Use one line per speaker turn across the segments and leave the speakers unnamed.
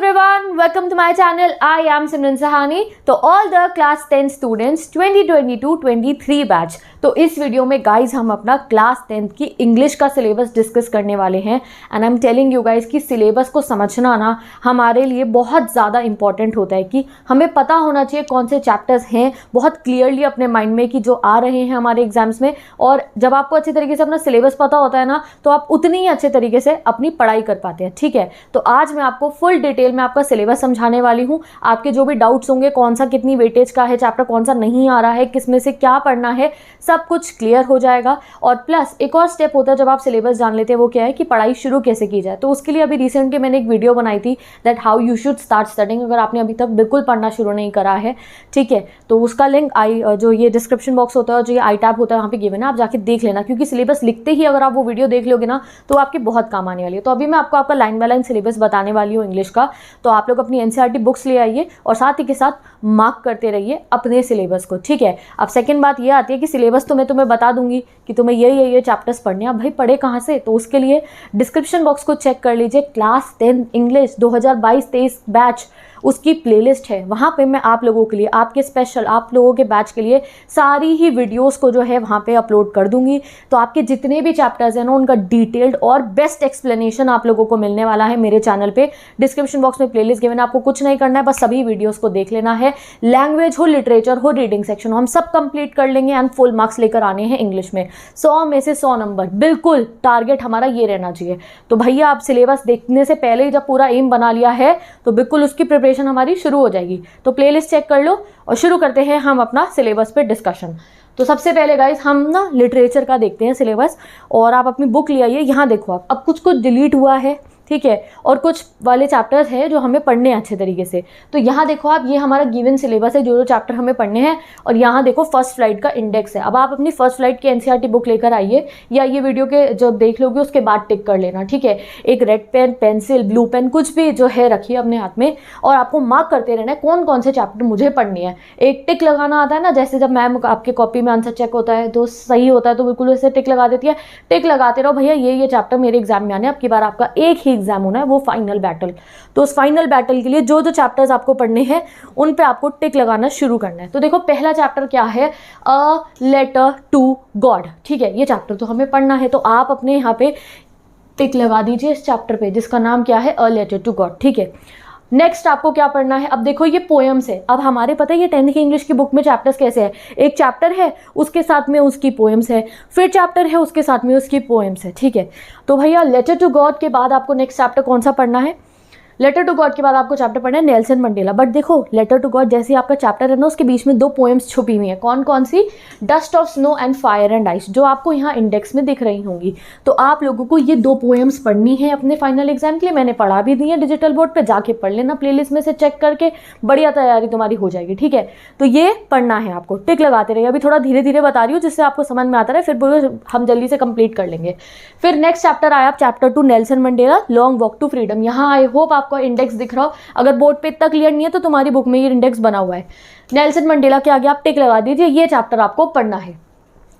everyone, welcome to my channel. I am Simran Sahani. तो all the class 10 students 2022-23 batch, तो इस video में guys हम अपना क्लास 10 की इंग्लिश का सिलेबस डिस्कस करने वाले हैं. And I am telling you guys कि सिलेबस को समझना ना हमारे लिए बहुत ज़्यादा इंपॉर्टेंट होता है कि हमें पता होना चाहिए कौन से चैप्टर्स हैं बहुत क्लियरली अपने माइंड में कि जो आ रहे हैं हमारे एग्जाम्स में. और जब आपको अच्छे तरीके से अपना सिलेबस पता होता है ना तो आप उतनी ही अच्छे तरीके से अपनी पढ़ाई कर पाते हैं. ठीक है, तो आज मैं आपको फुल डिटेल में आपका सिलेबस समझाने वाली हूँ. आपके जो भी डाउट्स होंगे कौन सा कितनी वेटेज का है चैप्टर, कौन सा नहीं आ रहा है, किस में से क्या पढ़ना है, सब कुछ क्लियर हो जाएगा. और प्लस एक और स्टेप होता है जब आप सिलेबस जान लेते हैं, वो क्या है कि पढ़ाई शुरू कैसे की जाए. तो उसके लिए अभी रिसेंटली मैंने एक वीडियो बनाई थी that how you should start studying. अगर आपने अभी तक बिल्कुल पढ़ना शुरू नहीं करा है, ठीक है, तो उसका लिंक जो ये डिस्क्रिप्शन बॉक्स होता है, जो ये आई टैब होता है वहाँ पे गिवन है, आप जाके देख लेना. क्योंकि सिलेबस लिखते ही अगर आप वो वीडियो देख लोगे ना तो आपके बहुत काम आने वाली है. तो अभी मैं आपको आपका लाइन बाय लाइन सिलेबस बताने वाली हूँ इंग्लिश का. तो आप लोग अपनी एनसीईआरटी बुक्स ले आइए और साथ ही के साथ मार्क करते रहिए अपने सिलेबस को. ठीक है, अब सेकंड बात ये आती है कि सिलेबस तो मैं तुम्हें बता दूंगी कि तुम्हें ये चैप्टर्स पढ़ने. अब भाई पढ़े कहाँ से, तो उसके लिए डिस्क्रिप्शन बॉक्स को चेक कर लीजिए. क्लास 10 इंग्लिश 2022-23 बैच उसकी प्लेलिस्ट है. वहाँ पे मैं आप लोगों के लिए, आपके स्पेशल आप लोगों के बैच के लिए सारी ही वीडियोस को जो है वहाँ पे अपलोड कर दूंगी. तो आपके जितने भी चैप्टर्स हैं ना उनका डिटेल्ड और बेस्ट एक्सप्लेनेशन आप लोगों को मिलने वाला है मेरे चैनल पे. डिस्क्रिप्शन बॉक्स में प्लेलिस्ट गिवन है, आपको कुछ नहीं करना है, बस सभी वीडियोस को देख लेना है. लैंग्वेज हो, लिटरेचर हो, रीडिंग सेक्शन हो, हम सब कंप्लीट कर लेंगे एंड फुल मार्क्स लेकर आने हैं इंग्लिश में. 100 में से 100 नंबर, बिल्कुल टारगेट हमारा ये रहना चाहिए. तो भैया आप सिलेबस देखने से पहले ही जब पूरा एम बना लिया है तो बिल्कुल उसकी प्रिपरेशन हमारी शुरू हो जाएगी. तो प्लेलिस्ट चेक कर लो और शुरू करते हैं हम अपना सिलेबस पे डिस्कशन. तो सबसे पहले गाइस हम ना लिटरेचर का देखते हैं सिलेबस. और आप अपनी बुक ले आइए. यहाँ देखो आप, अब कुछ डिलीट हुआ है, ठीक है, और कुछ वाले चैप्टर्स हैं जो हमें पढ़ने हैं अच्छे तरीके से. तो यहाँ देखो आप, ये हमारा गिवन सिलेबस है, जो चैप्टर हमें पढ़ने हैं. और यहाँ देखो फर्स्ट फ्लाइट का इंडेक्स है. अब आप अपनी फर्स्ट फ्लाइट की एनसीईआरटी बुक लेकर आइए या ये वीडियो के जब देख लोगे उसके बाद टिक कर लेना. ठीक है, एक red pen, pencil, blue pen, कुछ भी जो है रखिए अपने हाथ में और आपको मार्क करते रहना है कौन कौन से चैप्टर मुझे पढ़ने हैं. एक टिक लगाना आता है ना, जैसे जब मैम आपके कॉपी में आंसर चेक होता है तो सही होता है तो बिल्कुल वैसे टिक लगा देती है. टिक लगाते रहो भैया, ये चैप्टर मेरे एग्जाम में आने. अब की बार आपका एक ही एग्जाम होना है, वो फाइनल बैटल. तो उस फाइनल बैटल के लिए जो चैप्टर्स आपको पढ़ने हैं उन पे आपको टिक लगाना शुरू करना है. तो देखो पहला चैप्टर क्या है, अ लेटर टू गॉड. ठीक है, ये चैप्टर तो हमें पढ़ना है. तो आप अपने यहाँ पे टिक लगा दीजिए इस चैप्टर पे जिसका नाम क्या है, अ लेटर टू गॉड. ठीक है, नेक्स्ट आपको क्या पढ़ना है. अब देखो ये पोएम्स है. अब हमारे पता है ये 10th की इंग्लिश की बुक में चैप्टर्स कैसे है, एक चैप्टर है उसके साथ में उसकी पोएम्स है, फिर चैप्टर है उसके साथ में उसकी पोएम्स है. ठीक है, तो भैया लेटर टू गॉड के बाद आपको नेक्स्ट चैप्टर कौन सा पढ़ना है, लेटर टू गॉड के बाद आपको चैप्टर पढ़ना है नेल्सन मंडेला. बट देखो लेटर टू गॉड जैसे आपका चैप्टर है ना उसके बीच में 2 पोएम्स छुपी हुई हैं. कौन कौन सी, dust of snow and fire and ice, जो आपको यहाँ इंडेक्स में दिख रही होंगी. तो आप लोगों को ये 2 पोएम्स पढ़नी है अपने फाइनल एग्जाम के लिए. मैंने पढ़ा भी दी है डिजिटल बोर्ड पे, जाके पढ़ लेना प्लेलिस्ट में से चेक करके, बढ़िया तैयारी तुम्हारी हो जाएगी. ठीक है, तो ये पढ़ना है आपको, टिक लगाते रहिए. अभी थोड़ा धीरे धीरे बता रही हूँ जिससे आपको समझ में आता रहे, फिर हम जल्दी से कंप्लीट कर लेंगे. फिर नेक्स्ट चैप्टर आया chapter 2 Nelson Mandela long walk to freedom. यहाँ आई होप आपको इंडेक्स दिख रहा हो. अगर बोर्ड पे इतना क्लियर नहीं है तो तुम्हारी बुक में ये इंडेक्स बना हुआ है. नेल्सन मंडेला के आगे आप टिक लगा दीजिए, ये चैप्टर आपको पढ़ना है.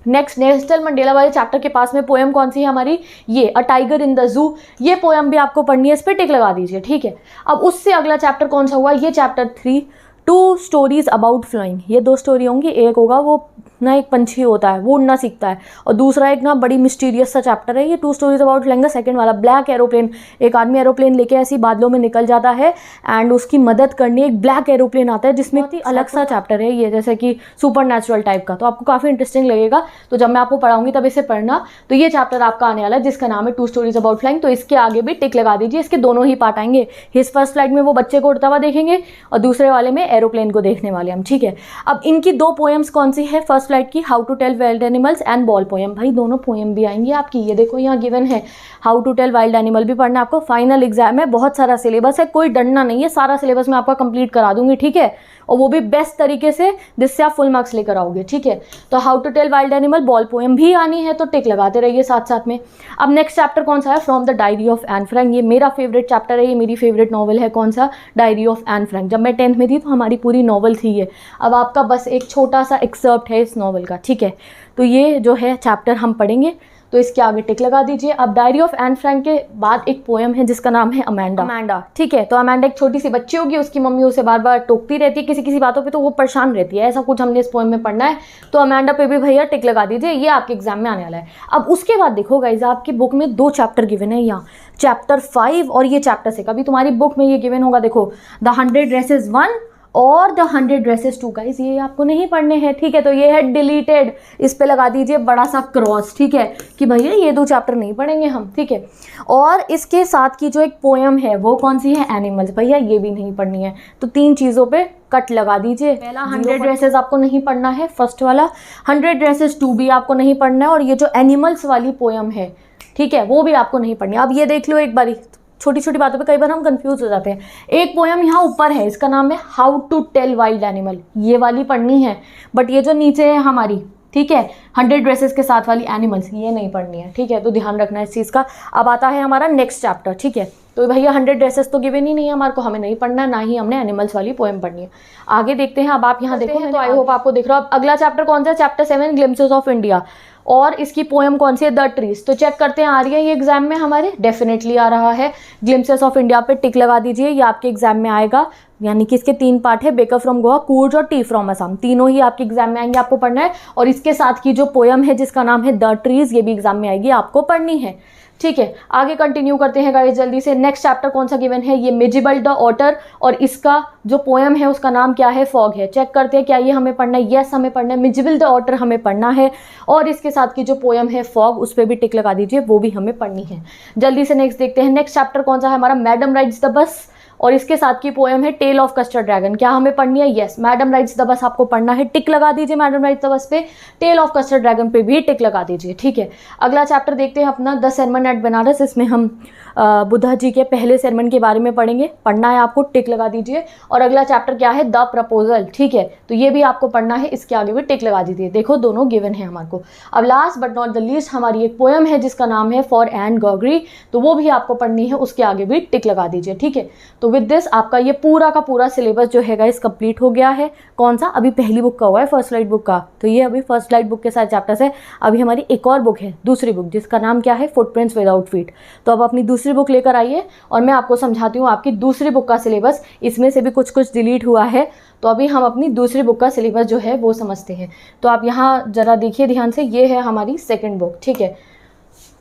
नेक्स्ट नेल्सन मंडेला वाले चैप्टर के पास में पोएम कौन सी है हमारी, ये a tiger in the zoo. ये पोएम भी आपको पढ़नी है, इस पर टिक लगा दीजिए. ठीक है, अब उससे अगला चैप्टर कौन सा हुआ, ये चैप्टर 3 2 स्टोरीज अबाउट फ्लाइंग. ये 2 स्टोरी होंगी. एक होगा वो ना एक पंछी होता है वो उड़ना सीखता है, और दूसरा एक ना बड़ी मिस्टीरियस सा चैप्टर है ये 2 स्टोरीज अबाउट फ्लाइंग का सेकंड वाला, ब्लैक एरोप्लेन. एक आदमी एरोप्लेन लेके ऐसी बादलों में निकल जाता है एंड उसकी मदद करने एक ब्लैक एरोप्लेन आता है, जिसमें बहुत ही अलग सा चैप्टर है ये, जैसे कि सुपर नेचुरल टाइप का. तो आपको काफ़ी इंटरेस्टिंग लगेगा. तो जब मैं आपको पढ़ाऊंगी तब इसे पढ़ना. तो ये चैप्टर आपका आने वाला है जिसका नाम है 2 स्टोरीज अबाउट फ्लाइंग. तो इसके आगे भी टिक लगा दीजिए. इसके दोनों ही पार्ट आएंगे. हिज फर्स्ट फ्लाइट में वो बच्चे को उड़ता हुआ देखेंगे और दूसरे वाले में एरोप्लेन को देखने वाले हम. ठीक है, अब इनकी 2 पोएम्स कौन सी है, फर्स्ट फ्लाइट की how to tell wild animals and ball poem. भाई दोनों पोएम भी आएंगी आपकी. ये देखो यहाँ गिवन है how to tell wild animal भी पढ़ना आपको. फाइनल एग्जाम है, बहुत सारा सिलेबस है, कोई डरना नहीं है, सारा सिलेबस मैं आपका कंप्लीट करा दूंगी. ठीक है, और वो भी बेस्ट तरीके से जिससे आप फुल मार्क्स लेकर आओगे. ठीक है, तो how to tell wild animal, ball poem भी आनी है, तो टिक लगाते रहिए साथ साथ में. अब नेक्स्ट चैप्टर कौन सा है, from the diary of Anne Frank. ये मेरा फेवरेट चैप्टर है, ये मेरी फेवरेट नॉवल है. कौन सा, डायरी ऑफ एन फ्रैंक. जब मैं 10th में थी तो हमारी पूरी नॉवल थी ये. अब आपका बस एक छोटा सा एक्सर्प्ट है इस नॉवल का. ठीक है, तो ये जो है चैप्टर हम पढ़ेंगे. तो इसके आगे टिक लगा दीजिए। अब डायरी ऑफ एन फ्रैंक के बाद एक पोएम है जिसका नाम है अमेंडा, ठीक है। तो अमेंडा एक छोटी सी बच्ची होगी, उसकी मम्मी उसे बार बार टोकती रहती है किसी किसी बातों पे, तो वो परेशान रहती है, ऐसा कुछ हमने इस पोएम में पढ़ना है। तो अमेंडा पे भी भैया टिक लगा दीजिए, ये आपके एग्जाम में आने वाला है। अब उसके बाद देखो गाइज, आपकी बुक में 2 चैप्टर गिवन है यहाँ, चैप्टर 5 और ये चैप्टर 6। अभी तुम्हारी बुक में ये गिवन होगा, देखो द 100 ड्रेसेस 1 और द 100 ड्रेसेस 2। गाइस ये आपको नहीं पढ़ने हैं, ठीक है। तो ये है डिलीटेड, इस पे लगा दीजिए बड़ा सा क्रॉस, ठीक है, कि भैया ये 2 चैप्टर नहीं पढ़ेंगे हम, ठीक है। और इसके साथ की जो एक पोएम है वो कौन सी है, एनिमल्स, भैया ये भी नहीं पढ़नी है। तो 3 चीज़ों पे कट लगा दीजिए। पहला 100 ड्रेसेस आपको नहीं पढ़ना है, फर्स्ट वाला 100 ड्रेसेस 2 भी आपको नहीं पढ़ना है, और ये जो एनिमल्स वाली पोएम है, ठीक है, वो भी आपको नहीं पढ़नी है। अब ये देख लो एक बारी, छोटी छोटी बातों पे कई बार हम कंफ्यूज हो जाते हैं। एक पोएम यहाँ ऊपर है, इसका नाम है how to tell wild animal, ये वाली पढ़नी है। बट ये जो नीचे है हमारी, ठीक है, 100 ड्रेसेस के साथ वाली एनिमल्स, ये नहीं पढ़नी है, ठीक है। तो ध्यान रखना है इस चीज़ का। अब आता है हमारा नेक्स्ट चैप्टर, ठीक है। तो भैया 100 ड्रेसेस तो गिवन ही नहीं है हमारे को, हमें नहीं पढ़ना, ना ही हमने एनिमल्स वाली पोएम पढ़नी है। आगे देखते हैं। अब आप यहाँ देखो, तो आई होप आपको दिख रहा हो। अब अगला चैप्टर कौन सा है, चैप्टर 7 ग्लिम्पसेस ऑफ इंडिया, और इसकी पोएम कौन सी है, द ट्रीज। तो चेक करते हैं आ रही है ये एग्जाम में हमारे, डेफिनेटली आ रहा है। ग्लिम्पसेस ऑफ इंडिया पे टिक लगा दीजिए, ये आपके एग्जाम में आएगा। यानी कि इसके 3 पार्ट है, बेकर फ्रॉम गोवा, कूर्ज और टी फ्रॉम असम, तीनों ही आपके एग्जाम में आएंगे, आपको पढ़ना है। और इसके साथ की जो पोएम है जिसका नाम है द ट्रीज, ये भी एग्जाम में आएगी, आपको पढ़नी है, ठीक है। आगे कंटिन्यू करते हैं गाइस जल्दी से। नेक्स्ट चैप्टर कौन सा गिवन है, ये मिजिबल द ऑटर, और इसका जो पोएम है उसका नाम क्या है, फॉग है। चेक करते हैं क्या ये हमें पढ़ना है, यस हमें पढ़ना है, मिजिबल द ऑटर हमें पढ़ना है। और इसके साथ की जो पोएम है फॉग, उस पर भी टिक लगा दीजिए, वो भी हमें पढ़नी है। जल्दी से नेक्स्ट देखते हैं। नेक्स्ट चैप्टर कौन सा है हमारा, मैडम राइड्स द बस, और इसके साथ की पोएम है टेल ऑफ कस्टर्ड ड्रैगन। क्या हमें पढ़नी है, yes madam rides the bus आपको पढ़ना है, टिक लगा दीजिए मैडम राइड्स द बस पे। टेल ऑफ कस्टर्ड ड्रैगन पे भी टिक लगा दीजिए, ठीक है। अगला चैप्टर देखते हैं अपना द सरमन एट बनारस, इसमें हम बुद्धा जी के पहले सरमन के बारे में पढ़ेंगे, पढ़ना है आपको, टिक लगा दीजिए। और अगला चैप्टर क्या है, द प्रपोजल, ठीक है, तो ये भी आपको पढ़ना है, इसके आगे भी टिक लगा दीजिए। देखो दोनों गिवन है हमारे को। अब last but not the least हमारी एक पोएम है जिसका नाम है फॉर एन गॉगरी, तो वो भी आपको पढ़नी है, उसके आगे भी टिक लगा दीजिए, ठीक है। तो विद दिस आपका ये पूरा का पूरा सिलेबस जो है गाइस कंप्लीट हो गया है। कौन सा, अभी पहली बुक का हुआ है, फर्स्ट लाइट बुक का, तो ये अभी फर्स्ट लाइट बुक के साथ चैप्टर्स है। अभी हमारी एक और बुक है, दूसरी बुक, जिसका नाम क्या है, फुटप्रिंट्स विदाउट फीट। तो अब अपनी दूसरी बुक लेकर आइए और मैं आपको समझाती हूँ आपकी दूसरी बुक का सिलेबस। इसमें से भी कुछ कुछ डिलीट हुआ है, तो अभी हम अपनी दूसरी बुक का सिलेबस जो है वो समझते हैं। तो आप यहाँ जरा देखिए ध्यान से, ये है हमारी सेकेंड बुक, ठीक है,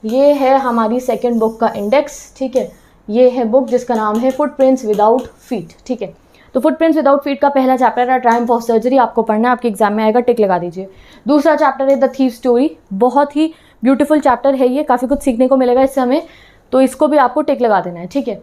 ये है हमारी सेकेंड बुक का इंडेक्स, ठीक है। ये है बुक जिसका नाम है फुटप्रिंट्स विदाउट फीट, ठीक है। तो फुटप्रिंट्स विदाउट फीट का पहला चैप्टर है ट्रायम्फ ऑफ सर्जरी, आपको पढ़ना है, आपके एग्जाम में आएगा, टिक लगा दीजिए। दूसरा चैप्टर है द थीफ स्टोरी, बहुत ही ब्यूटीफुल चैप्टर है ये, काफ़ी कुछ सीखने को मिलेगा इससे हमें, तो इसको भी आपको टिक लगा देना है, ठीक है।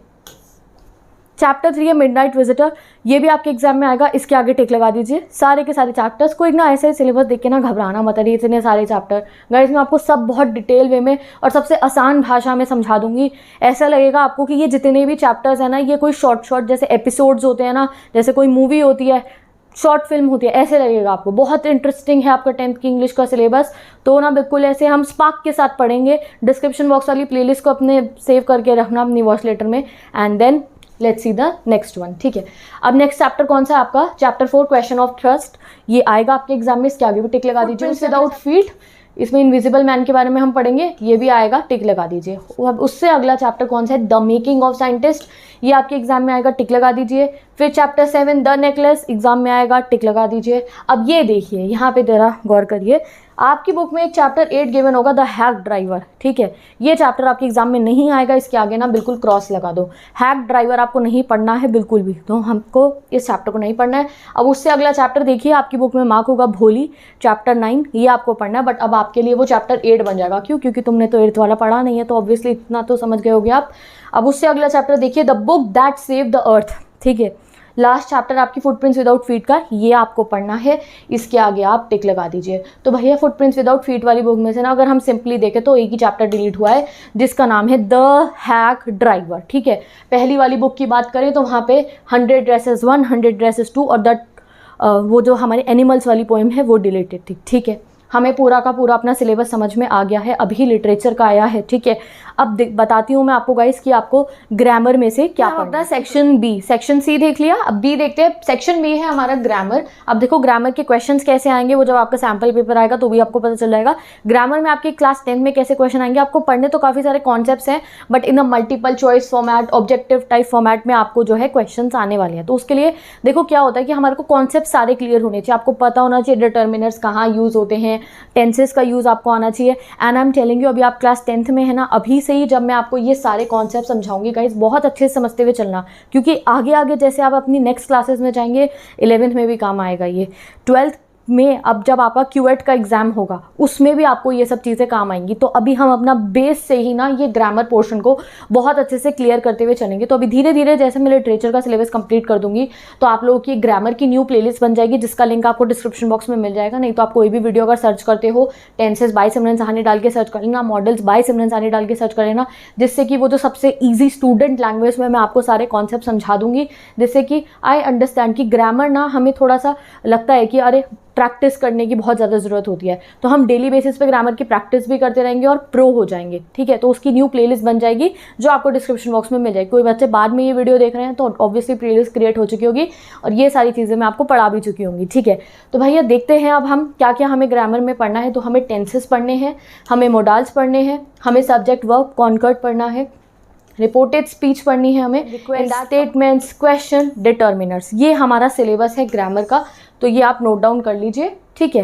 चैप्टर 3 है मिडनाइट विजिटर, ये भी आपके एग्जाम में आएगा, इसके आगे टिक लगा दीजिए। सारे के सारे चैप्टर्स को एक ना ऐसे सिलेबस देख के ना घबराना मत, अरे इतने सारे चैप्टर, गाइस मैं आपको सब बहुत डिटेल वे में और सबसे आसान भाषा में समझा दूंगी। ऐसा लगेगा आपको कि ये जितने भी चैप्टर्स हैं ना, ये कोई शॉर्ट जैसे एपिसोड्स होते हैं ना, जैसे कोई मूवी होती है, शॉर्ट फिल्म होती है, ऐसे लगेगा आपको। बहुत इंटरेस्टिंग है आपका 10th की इंग्लिश का सिलेबस, तो ना बिल्कुल ऐसे हम स्पार्क के साथ पढ़ेंगे। डिस्क्रिप्शन बॉक्स वाली प्लेलिस्ट को अपने सेव करके रखना अपनी वॉच लेटर में, and then let's see the next one, ठीक है। अब नेक्स्ट चैप्टर कौन सा है आपका, चैप्टर 4 क्वेश्चन ऑफ ट्रस्ट, ये आएगा आपके एग्जाम में, इसके आगे भी टिक लगा दीजिए। विदाउट फीट, इसमें इनविजिबल मैन के बारे में हम पढ़ेंगे, ये भी आएगा, टिक लगा दीजिए। अब उससे अगला चैप्टर कौन सा है, द मेकिंग ऑफ साइंटिस्ट, ये आपके एग्जाम में आएगा, टिक लगा दीजिए। फिर चैप्टर 7 द नेकलेस, एग्जाम में आएगा, टिक लगा दीजिए। अब ये देखिए यहाँ पे जरा गौर करिए, आपकी बुक में एक चैप्टर 8 गिवन होगा द हैक ड्राइवर, ठीक है, ये चैप्टर आपके एग्जाम में नहीं आएगा, इसके आगे ना बिल्कुल क्रॉस लगा दो। हैक ड्राइवर आपको नहीं पढ़ना है बिल्कुल भी, तो हमको इस चैप्टर को नहीं पढ़ना है। अब उससे अगला चैप्टर देखिए, आपकी बुक में मार्क होगा भोली, चैप्टर 9, ये आपको पढ़ना है, बट अब आपके लिए वो चैप्टर 8 बन जाएगा। क्यों, क्योंकि तुमने तो 8th वाला पढ़ा नहीं है, तो ऑब्वियसली इतना तो समझ गए होगे आप। अब उससे अगला चैप्टर देखिए, the book that save the earth, ठीक है, लास्ट चैप्टर आपकी फुटप्रिंट्स विदाउट फीट का, ये आपको पढ़ना है, इसके आगे आप टिक लगा दीजिए। तो भैया फुटप्रिंट्स विदाउट फीट वाली बुक में से ना अगर हम सिंपली देखें तो एक ही चैप्टर डिलीट हुआ है जिसका नाम है द हैक ड्राइवर, ठीक है। पहली वाली बुक की बात करें तो वहाँ पे 100 ड्रेसेस 1, 100 ड्रेसेस 2 और वो जो हमारे एनिमल्स वाली पोएम है वो डिलीटेड थी, ठीक है। हमें पूरा का पूरा अपना सिलेबस समझ में आ गया है, अभी लिटरेचर का आया है, ठीक है। अब बताती हूँ मैं आपको गाइस कि आपको ग्रामर में से क्या पढ़ना है। सेक्शन बी, सेक्शन सी देख लिया, अब बी देखते हैं। सेक्शन बी है हमारा ग्रामर। अब देखो ग्रामर के क्वेश्चंस कैसे आएंगे, वो जब आपका सैम्पल पेपर आएगा तो भी आपको पता चल जाएगा। ग्रामर में आपके क्लास 10 में कैसे क्वेश्चन आएंगे, आपको पढ़ने तो काफ़ी सारे कॉन्सेप्ट्स हैं, but in a multiple choice format, objective type format में आपको जो है क्वेश्चंस आने वाले हैं। तो उसके लिए देखो क्या होता है कि हमारे को कॉन्सेप्ट सारे क्लियर होने चाहिए, आपको पता होना चाहिए डिटर्मिनर्स कहाँ यूज़ होते हैं, टेंसेस का यूज़ आपको आना चाहिए। And I am telling you, अभी आप क्लास 10th में है ना, अभी से ही जब मैं आपको ये सारे कॉन्सेप्ट समझाऊंगी गाइस, बहुत अच्छे से समझते हुए चलना, क्योंकि आगे आगे जैसे आप अपनी नेक्स्ट क्लासेस में जाएंगे 11th में भी काम आएगा ये, 12th में अब जब आपका क्यूएट का एग्जाम होगा उसमें भी आपको ये सब चीज़ें काम आएंगी। तो अभी हम अपना बेस से ही ना ये ग्रामर पोर्शन को बहुत अच्छे से क्लियर करते हुए चलेंगे। तो अभी धीरे धीरे जैसे मैं लिटरेचर का सिलेबस कंप्लीट कर दूंगी तो आप लोगों की ग्रामर की न्यू प्लेलिस्ट बन जाएगी, जिसका लिंक आपको डिस्क्रिप्शन बॉक्स में मिल जाएगा। नहीं तो आप कोई भी वीडियो अगर सर्च करते हो, टेंसेस बाय सिमरन सहानी डाल के सर्च कर लेना, मॉडल्स बाय सिमरन सहानी डाल के सर्च कर लेना, जिससे कि वो जो सबसे ईजी स्टूडेंट लैंग्वेज में मैं आपको सारे कॉन्सेप्ट समझा दूंगी, जिससे कि आई अंडरस्टैंड कि ग्रामर ना हमें थोड़ा सा लगता है कि अरे प्रैक्टिस करने की बहुत ज़्यादा ज़रूरत होती है, तो हम डेली बेसिस पे ग्रामर की प्रैक्टिस भी करते रहेंगे और प्रो हो जाएंगे, ठीक है। तो उसकी न्यू प्लेलिस्ट बन जाएगी जो आपको डिस्क्रिप्शन बॉक्स में मिल जाएगी। कोई बच्चे बाद में ये वीडियो देख रहे हैं तो ऑब्वियसली प्लेलिस्ट क्रिएट हो चुकी होगी और ये सारी चीज़ें मैं आपको पढ़ा भी चुकी होंगी, ठीक है। तो भैया देखते हैं अब हम क्या क्या हमें ग्रामर में पढ़ना है। तो हमें टेंसेस पढ़ने हैं, हमें मोडाल्स पढ़ने हैं, हमें सब्जेक्ट वर्ब कॉन्कर्ड पढ़ना है, रिपोर्टेड स्पीच पढ़नी है, हमें स्टेटमेंट्स, क्वेश्चन, डिटर्मिनर्स, ये हमारा सिलेबस है ग्रामर का। तो ये आप नोट डाउन कर लीजिए, ठीक है।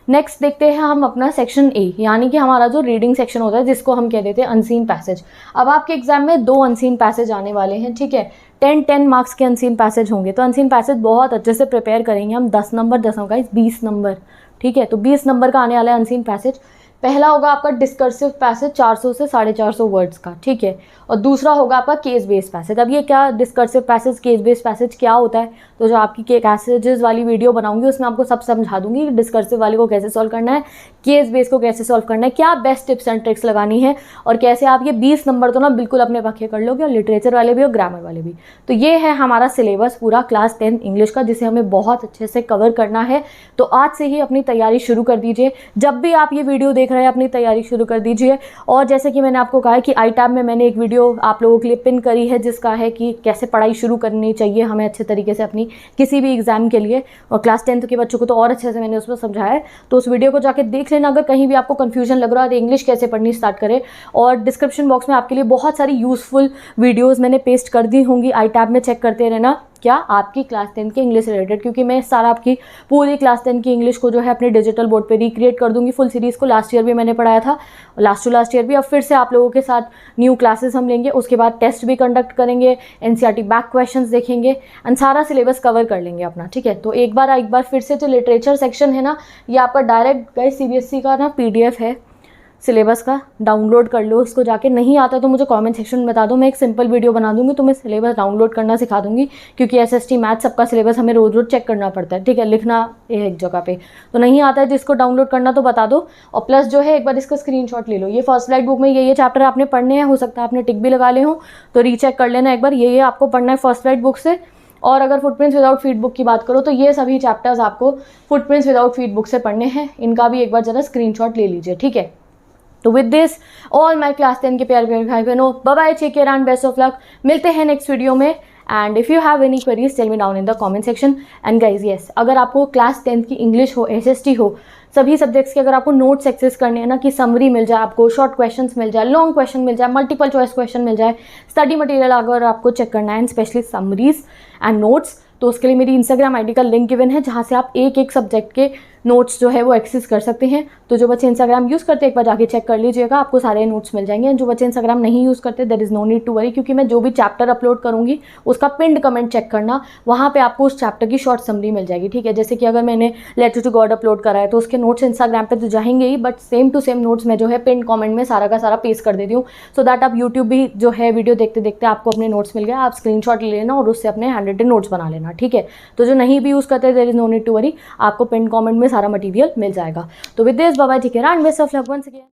नेक्स्ट देखते हैं हम अपना सेक्शन ए, यानी कि हमारा जो रीडिंग सेक्शन होता है, जिसको हम कह देते हैं अनसीन पैसेज। अब आपके एग्जाम में 2 अनसीन पैसेज आने वाले हैं, ठीक है। 10 मार्क्स के अनसीन पैसेज होंगे। तो अनसीन पैसेज बहुत अच्छे से प्रिपेयर करेंगे हम, 10 नंबर 10 होगा 20 नंबर, ठीक है। तो 20 नंबर का आने वाला है अनसीन पैसेज। पहला होगा आपका डिस्कर्सिव पैसेज 400 से 450 वर्ड्स का, ठीक है। और दूसरा होगा आपका केस बेस्ड पैसेज। अब ये क्या discursive passage, case based passage क्या होता है, तो जो आपकी पैसेजेस वाली वीडियो बनाऊंगी उसमें आपको सब समझा दूंगी कि डिस्कर्सिव वाले को कैसे सॉल्व करना है, केस बेस्ड को कैसे सॉल्व करना है, क्या बेस्ट टिप्स एंड ट्रिक्स लगानी है, और कैसे आप ये 20 नंबर तो ना बिल्कुल अपने पक्के कर लोगे, और लिटरेचर वाले भी और ग्रामर वाले भी। तो ये है हमारा सिलेबस पूरा क्लास 10 इंग्लिश का, जिसे हमें बहुत अच्छे से कवर करना है। तो आज से ही अपनी तैयारी शुरू कर दीजिए, जब भी आप ये वीडियो देख रहे हैं अपनी तैयारी शुरू कर दीजिए। और जैसे कि मैंने आपको कहा है कि आई टैब में मैंने एक वीडियो आप लोगों के लिए पिन करी है, जिसका है कि कैसे पढ़ाई शुरू करनी चाहिए हमें अच्छे तरीके से अपनी किसी भी एग्जाम के लिए, और क्लास 10th के बच्चों को तो और अच्छे से मैंने उसमें समझाया है। तो उस वीडियो को जाके देख लेना अगर कहीं भी आपको कन्फ्यूजन लग रहा है तो इंग्लिश कैसे पढ़नी स्टार्ट करें। और डिस्क्रिप्शन बॉक्स में आपके लिए बहुत सारी यूजफुल वीडियोज़ मैंने पेस्ट कर दी होंगी, आई टैब में चेक करते रहना, क्या आपकी क्लास 10 के इंग्लिश रिलेटेड, क्योंकि मैं सारा आपकी पूरी क्लास 10 की इंग्लिश को जो है अपने डिजिटल बोर्ड पे रिक्रिएट कर दूंगी फुल सीरीज़ को। लास्ट ईयर भी मैंने पढ़ाया था, लास्ट टू लास्ट ईयर भी। अब फिर से आप लोगों के साथ न्यू क्लासेस हम लेंगे, उसके बाद टेस्ट भी कंडक्ट करेंगे, एनसीईआरटी बैक क्वेश्चंस देखेंगे एंड सारा सिलेबस कवर कर लेंगे अपना, ठीक है। तो एक बार फिर से जो लिटरेचर सेक्शन है ना, ये आपका डायरेक्ट गाइस सीबीएसई का ना PDF है सिलेबस का, डाउनलोड कर लो उसको जाके। नहीं आता तो मुझे कमेंट सेक्शन में बता दो, मैं एक सिंपल वीडियो बना दूंगी, तुम्हें सिलेबस डाउनलोड करना सिखा दूंगी, क्योंकि SST मैथ सबका सिलेबस हमें रोज रोज चेक करना पड़ता है, ठीक है, लिखना एक जगह पे। तो नहीं आता है जिसको डाउनलोड करना तो बता दो। और प्लस जो है एक बार इसका स्क्रीनशॉट ले लो, ये फर्स्ट स्लाइड बुक में ये चैप्टर आपने पढ़ने हैं, हो सकता है आपने टिक भी लगा ले हो, तो रीचेक कर लेना एक बार, ये आपको पढ़ना है फर्स्ट स्लाइड बुक से। और अगर फुटप्रिंट्स विदाउट फीड बुक की बात करो तो ये सभी चैप्टर्स आपको फुटप्रिंट्स विदाउट फीड बुक से पढ़ने हैं, इनका भी एक बार ज़रा स्क्रीनशॉट ले लीजिए, ठीक है। तो with this all my class 10 के प्यारे प्यारे भाई बहनों, bye bye, take care and best of luck. मिलते हैं नेक्स्ट वीडियो में। And if you have any queries tell me down in the comment section. And guys yes, अगर आपको क्लास 10 की इंग्लिश हो, SST हो, सभी सब्जेक्ट्स के अगर आपको नोट्स एक्सेस करने हैं ना, कि समरी मिल जाए आपको, शॉर्ट क्वेश्चंस मिल जाए, लॉन्ग क्वेश्चन मिल जाए, मल्टीपल चॉइस क्वेश्चन मिल जाए, स्टडी मटेरियल अगर आपको चेक करना है and specially summaries and notes, तो उसके लिए मेरी इंस्टाग्राम ID का लिंक गिवन है, जहाँ से आप एक एक सब्जेक्ट के नोट्स जो है वो एक्सेस कर सकते हैं। तो जो बच्चे इंस्टाग्राम यूज़ करते हैं एक बार जाके चेक कर लीजिएगा, आपको सारे नोट्स मिल जाएंगे। जो बच्चे इंस्टाग्राम नहीं यूज़ करते there is no need to worry, क्योंकि मैं जो भी चैप्टर अपलोड करूँगी उसका पिंड कमेंट चेक करना, वहाँ पे आपको उस चैप्टर की शॉर्ट समरी मिल जाएगी, ठीक है। जैसे कि अगर मैंने लेटर टू गॉड अपलोड करा है तो उसके नोट्स इंस्टाग्राम पर तो जाएंगे ही, but same to same notes मैं जो है पिंड कॉमेंट में सारा का सारा पेस्ट कर देती हूँ, सो दैट आप यूट्यूब भी जो है वीडियो देखते देखते आपको अपने नोट्स मिल गया, आप स्क्रीनशॉट ले लेना और उससे अपने हैंड रिटन नोट्स बना लेना, ठीक है। तो जो नहीं भी यूज़ करते there is no need to worry, आपको पिन कमेंट में सारा मटेरियल मिल जाएगा। तो with this bye bye, take care and best of luck once again.